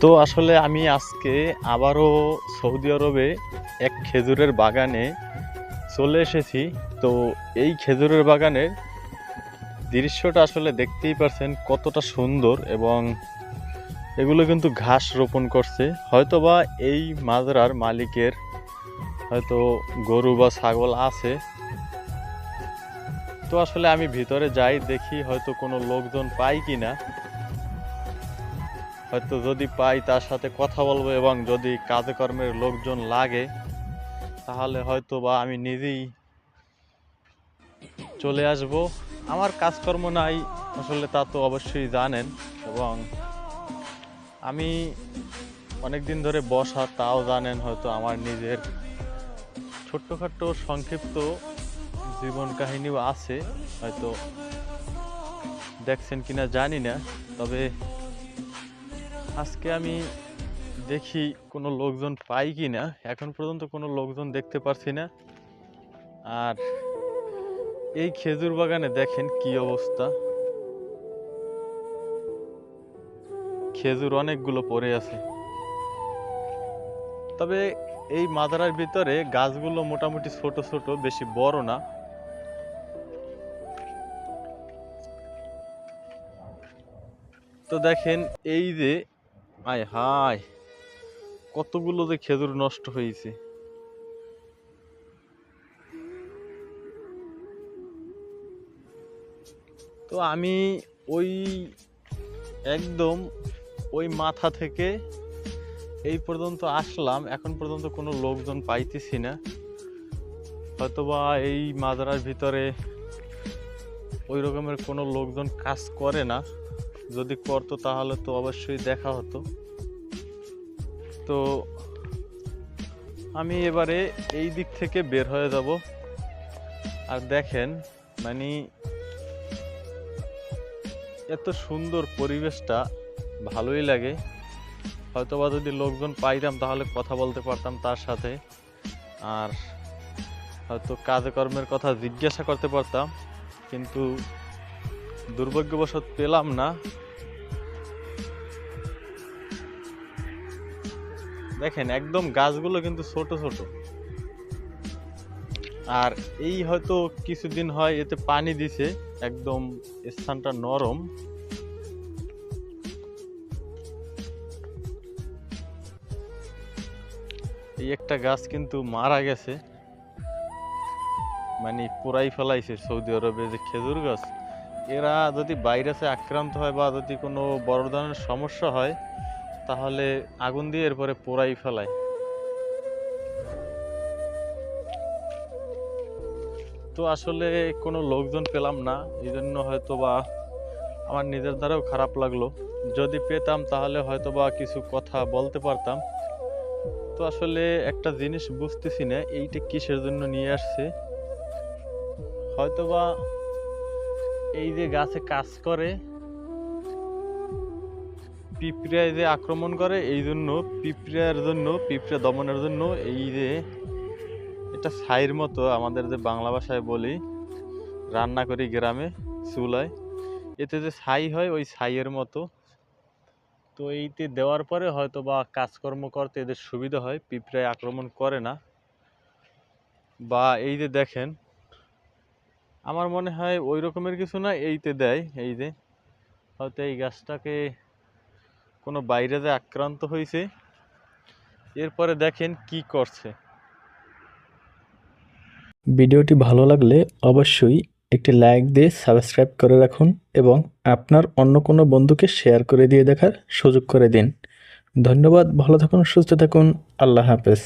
তো আসলে আমি আজকে আবারও সৌদি আরবে এক খেজুরের বাগানে চলে এসেছি। তো এই খেজুরের বাগানের দৃশ্যটা আসলে দেখতেই পারছেন কতটা সুন্দর, এবং এগুলো কিন্তু ঘাস রোপণ করছে। হয়তোবা এই মাজরার মালিকের হয়তো গরু বা ছাগল আছে। তো আসলে আমি ভিতরে যাই, দেখি হয়তো কোনো লোকজন পাই কিনা। হয়তো যদি পাই তার সাথে কথা বলবো, এবং যদি কাজকর্মের লোকজন লাগে তাহলে হয়তো বা আমি নিজেই চলে আসব। আমার কাজকর্ম নাই আসলে, তা তো অবশ্যই জানেন, এবং আমি অনেক দিন ধরে বসা, তাও জানেন। হয়তো আমার নিজের ছোট্টখাট্টো সংক্ষিপ্ত জীবন কাহিনীও আছে, হয়তো দেখছেন কিনা জানি না। তবে আজকে আমি দেখি কোনো লোকজন পাই কিনা। এখন পর্যন্ত কোনো লোকজন দেখতে পারছি না। আর এই খেজুর বাগানে দেখেন কি অবস্থা, খেজুর অনেকগুলো পড়ে আছে। তবে এই মাদারার ভিতরে গাছগুলো মোটামুটি ছোট ছোট, বেশি বড় না। তো দেখেন এই যে, আয় হায়, কতগুলো যে খেজুর নষ্ট হয়েছে। তো আমি ওই একদম ওই মাথা থেকে এই পর্যন্ত আসলাম, এখন পর্যন্ত কোনো লোকজন পাইতেছি না। হয়তোবা এই মাজারার ভিতরে ওই রকমের কোনো লোকজন কাজ করে না। যদি করতো তাহলে তো অবশ্যই দেখা হতো। তো আমি এবারে এই দিক থেকে বের হয়ে যাব। আর দেখেন, মানে এত সুন্দর পরিবেশটা, ভালোই লাগে। হয়তোবা যদি লোকজন পাইতাম তাহলে কথা বলতে পারতাম তার সাথে, আর হয়তো কাজকর্মের কথা জিজ্ঞাসা করতে পারতাম, কিন্তু দুর্ভাগ্যবশত পেলাম না। দেখেন একদম গাছগুলো কিন্তু ছোট ছোট, আর এই হয়তো কিছুদিন হয় এতে পানি দিছে, একদম স্থানটা নরম। এই একটা গাছ কিন্তু মারা গেছে, মানে পুরাই ফেলাইছে সৌদি আরবে যে খেজুর গাছ। এরা যদি ভাইরাসে আক্রান্ত হয় বা যদি কোনো বড় ধরনের সমস্যা হয় তাহলে আগুন দিয়ে এরপরে পোড়াই ফেলায়। তো আসলে কোনো লোকজন পেলাম না, এই জন্য হয়তো বা আমার নিজের দ্বারাও খারাপ লাগলো। যদি পেতাম তাহলে হয়তো বা কিছু কথা বলতে পারতাম। তো আসলে একটা জিনিস বুঝতেছি না, এইটা কিসের জন্য নিয়ে আসছে। হয়তোবা এই যে গাছে কাজ করে, পিঁপড়ায় যে আক্রমণ করে, এই জন্য পিঁপড়া দমনের জন্য এই যে এটা ছাইয়ের মতো, আমাদের যে বাংলা ভাষায় বলি, রান্না করি গ্রামে চুলায়, এতে যে ছাই হয় ওই ছাইয়ের মতো। তো এইতে দেওয়ার পরে হয়তো বা কাজকর্ম করতে এদের সুবিধা হয়, পিঁপড়ায় আক্রমণ করে না। বা এই যে দেখেন, আমার মনে হয় ওই রকমের কিছু না, এইতে দেয়। এই যে হয়তো এই গাছটাকে কোনো ভাইরাসে আক্রান্ত হয়েছে, এরপরে দেখেন কি করছে। ভিডিওটি ভালো লাগলে অবশ্যই একটি লাইক দিয়ে সাবস্ক্রাইব করে রাখুন এবং আপনার অন্য কোনো বন্ধুকে শেয়ার করে দিয়ে দেখার সুযোগ করে দিন। ধন্যবাদ, ভালো থাকুন, সুস্থ থাকুন, আল্লাহ হাফেজ।